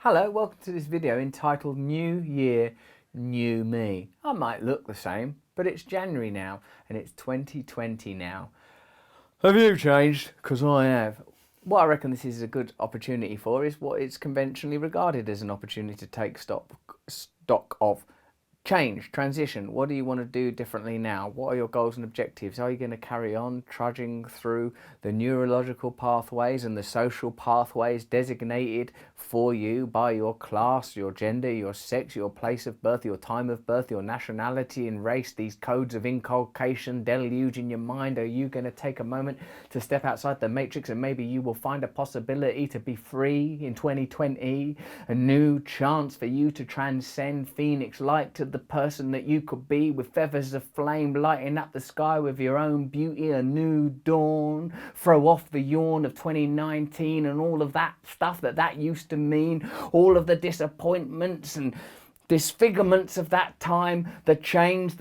Hello, welcome to this video entitled New Year, New Me. I might look the same, but it's January now and it's 2020 now. Have you changed? Because I have. What I reckon this is a good opportunity for is what is conventionally regarded as an opportunity to take stock of change, transition. What do you want to do differently now? What are your goals and objectives? Are you going to carry on trudging through the neurological pathways and the social pathways designated for you by your class, your gender, your sex, your place of birth, your time of birth, your nationality and race, these codes of inculcation deluge in your mind? Are you going to take a moment to step outside the matrix and maybe you will find a possibility to be free in 2020, a new chance for you to transcend phoenix light to the person that you could be, with feathers of flame lighting up the sky with your own beauty, a new dawn, throw off the yawn of 2019 and all of that stuff that used to mean, all of the disappointments and disfigurements of that time, the chains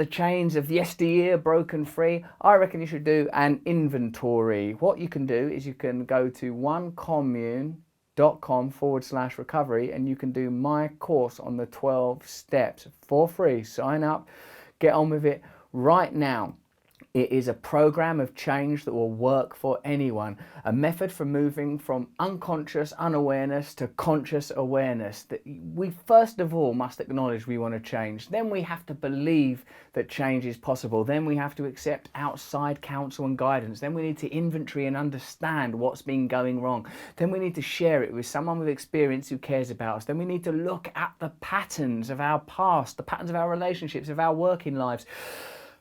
of yesteryear broken free. I reckon you should do an inventory. What you can do is you can go to onecommune.com/recovery and you can do my course on the 12 steps for free. Sign up, get on with it right now. It is a program of change that will work for anyone. A method for moving from unconscious unawareness to conscious awareness. That we first of all must acknowledge we want to change. Then we have to believe that change is possible. Then we have to accept outside counsel and guidance. Then we need to inventory and understand what's been going wrong. Then we need to share it with someone with experience who cares about us. Then we need to look at the patterns of our past, the patterns of our relationships, of our working lives.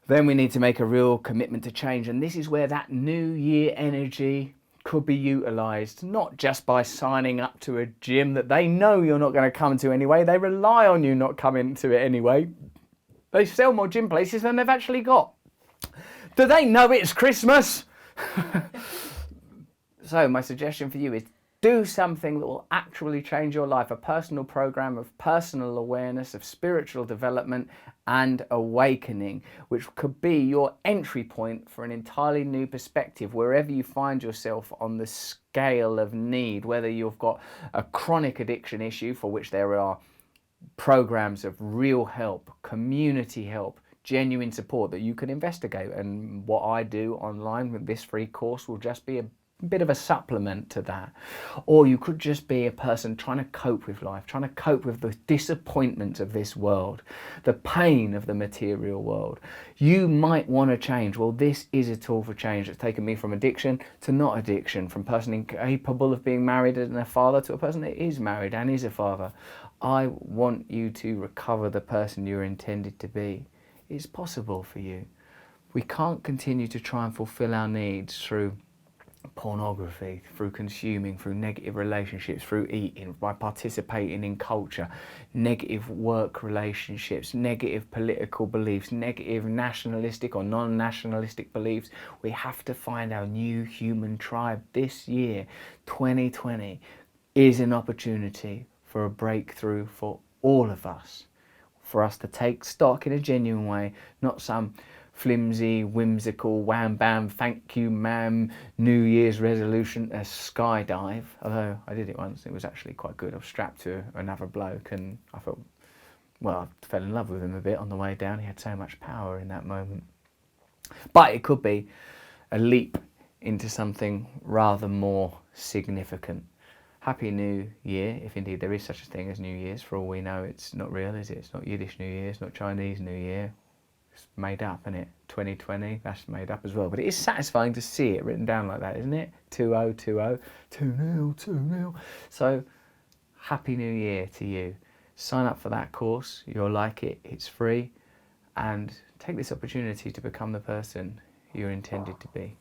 Then we need to make a real commitment to change. And this is where that new year energy could be utilised, not just by signing up to a gym that they know you're not going to come to anyway. They rely on you not coming to it anyway. They sell more gym places than they've actually got. Do they know it's Christmas? So my suggestion for you is do something that will actually change your life, a personal program of personal awareness, of spiritual development and awakening, which could be your entry point for an entirely new perspective wherever you find yourself on the scale of need, whether you've got a chronic addiction issue for which there are programs of real help, community help, genuine support that you can investigate. And what I do online with this free course will just be a bit of a supplement to that. Or you could just be a person trying to cope with life, trying to cope with the disappointment of this world, the pain of the material world. You might want to change. Well, this is a tool for change. It's taken me from addiction to not addiction, from a person incapable of being married and a father to a person that is married and is a father. I want you to recover the person you're intended to be. It's possible for you. We can't continue to try and fulfill our needs through pornography, through consuming, through negative relationships, through eating, by participating in culture, negative work relationships, negative political beliefs, negative nationalistic or non-nationalistic beliefs. We have to find our new human tribe. This year, 2020, is an opportunity for a breakthrough for all of us, for us to take stock in a genuine way, not some flimsy, whimsical, wham bam, thank you ma'am, New Year's resolution, a skydive. Although I did it once, it was actually quite good. I was strapped to another bloke and I thought, well, I fell in love with him a bit on the way down. He had so much power in that moment. But it could be a leap into something rather more significant. Happy New Year, if indeed there is such a thing as New Year's. For all we know, it's not real, is it? It's not Yiddish New Year, it's not Chinese New Year. It's made up, isn't it? 2020, that's made up as well. But it is satisfying to see it written down like that, isn't it? 2020, 2-0, 2-0. So, Happy New Year to you. Sign up for that course. You'll like it. It's free. And take this opportunity to become the person you're intended to be.